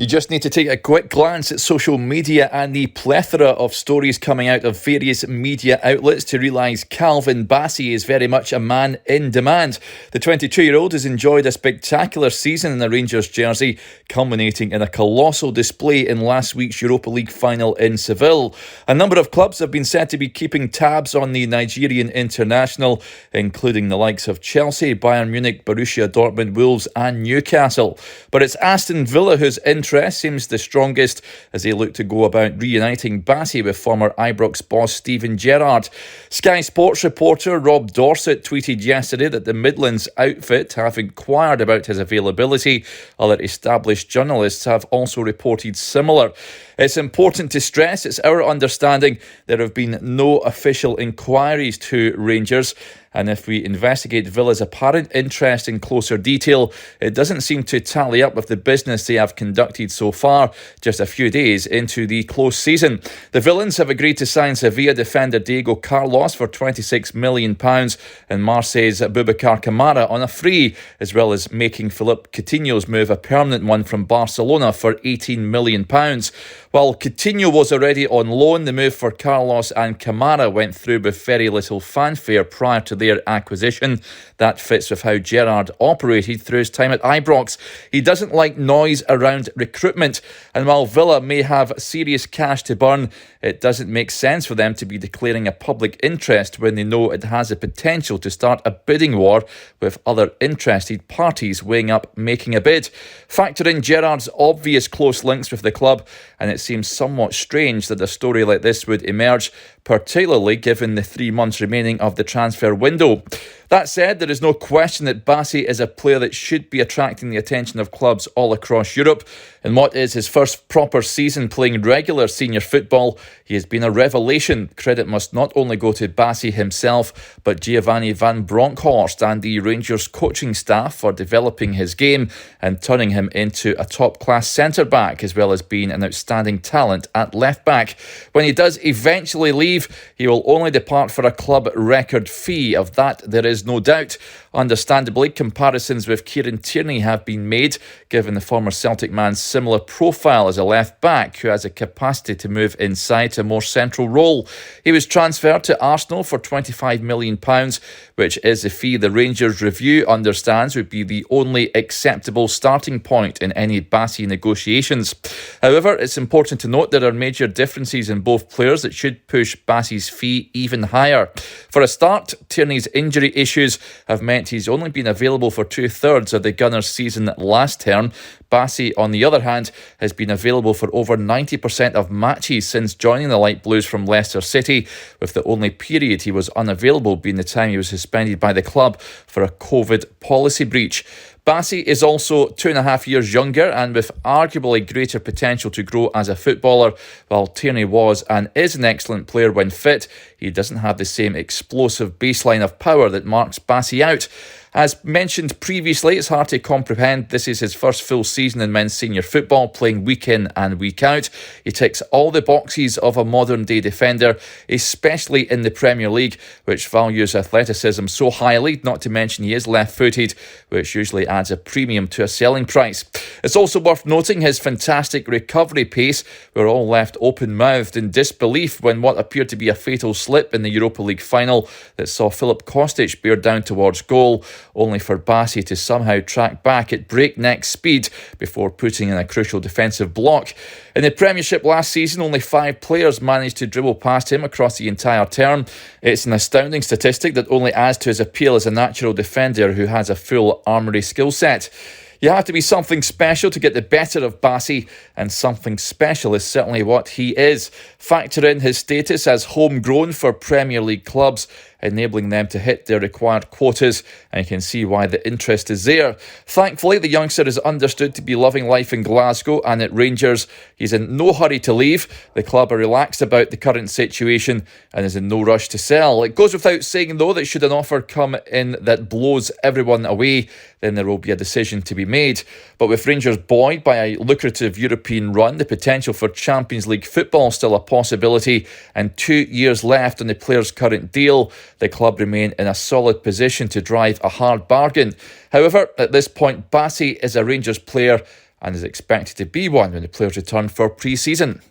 You just need to take a quick glance at social media and the plethora of stories coming out of various media outlets to realise Calvin Bassey is very much a man in demand. The 22-year-old has enjoyed a spectacular season in the Rangers jersey, culminating in a colossal display in last week's Europa League final in Seville. A number of clubs have been said to be keeping tabs on the Nigerian international, including the likes of Chelsea, Bayern Munich, Borussia Dortmund, Wolves and Newcastle. But it's Aston Villa whose interest seems the strongest as they look to go about reuniting Bassey with former Ibrox boss Steven Gerrard. Sky Sports reporter Rob Dorset tweeted yesterday that the Midlands outfit have inquired about his availability. Other established journalists have also reported similar. It's important to stress it's our understanding there have been no official inquiries to Rangers, and if we investigate Villa's apparent interest in closer detail, it doesn't seem to tally up with the business they have conducted so far, just a few days into the close season. The Villains have agreed to sign Sevilla defender Diego Carlos for £26 million and Marseille's Boubacar Kamara on a free, as well as making Philippe Coutinho's move a permanent one from Barcelona for £18 million. While Coutinho was already on loan, the move for Carlos and Kamara went through with very little fanfare prior to their acquisition. That fits with how Gerrard operated through his time at Ibrox. He doesn't like noise around recruitment, and while Villa may have serious cash to burn, it doesn't make sense for them to be declaring a public interest when they know it has the potential to start a bidding war with other interested parties weighing up making a bid. Factor in Gerrard's obvious close links with the club, and it seems somewhat strange that a story like this would emerge, particularly given the 3 months remaining of the transfer window. That said, there is no question that Bassey is a player that should be attracting the attention of clubs all across Europe. In what is his first proper season playing regular senior football, he has been a revelation. Credit must not only go to Bassey himself, but Giovanni van Bronckhorst and the Rangers coaching staff for developing his game and turning him into a top-class centre-back, as well as being an outstanding talent at left-back. When he does eventually leave, he will only depart for a club record fee. Of that, there is no doubt. Understandably, comparisons with Kieran Tierney have been made, given the former Celtic man's similar profile as a left-back who has a capacity to move inside to a more central role. He was transferred to Arsenal for £25 million, which is the fee the Rangers review understands would be the only acceptable starting point in any Bassey negotiations. However, it's important to note there are major differences in both players that should push Bassey's fee even higher. For a start, Tierney's injury issues have meant he's only been available for 2/3 of the Gunners' season last term. Bassey, on the other hand, has been available for over 90% of matches since joining the Light Blues from Leicester City, with the only period he was unavailable being the time he was suspended by the club for a COVID policy breach. Bassey is also 2.5 years younger and with arguably greater potential to grow as a footballer. While Tierney was and is an excellent player when fit, he doesn't have the same explosive baseline of power that marks Bassey out. As mentioned previously, it's hard to comprehend this is his first full season in men's senior football, playing week in and week out. He ticks all the boxes of a modern-day defender, especially in the Premier League, which values athleticism so highly, not to mention he is left-footed, which usually adds a premium to a selling price. It's also worth noting his fantastic recovery pace. We're all left open-mouthed in disbelief when what appeared to be a fatal slip in the Europa League final that saw Filip Kostic bear down towards goal, only for Bassey to somehow track back at breakneck speed before putting in a crucial defensive block. In the Premiership last season, only 5 players managed to dribble past him across the entire term. It's an astounding statistic that only adds to his appeal as a natural defender who has a full armoury skill set. You have to be something special to get the better of Bassey, and something special is certainly what he is. Factor in his status as homegrown for Premier League clubs, enabling them to hit their required quotas, and you can see why the interest is there. Thankfully, the youngster is understood to be loving life in Glasgow and at Rangers. He's in no hurry to leave. The club are relaxed about the current situation and is in no rush to sell. It goes without saying, though, that should an offer come in that blows everyone away, then there will be a decision to be made. But with Rangers buoyed by a lucrative European run, the potential for Champions League football still a possibility, and 2 years left on the player's current deal, the club remain in a solid position to drive a hard bargain. However, at this point, Bassey is a Rangers player and is expected to be one when the players return for pre-season.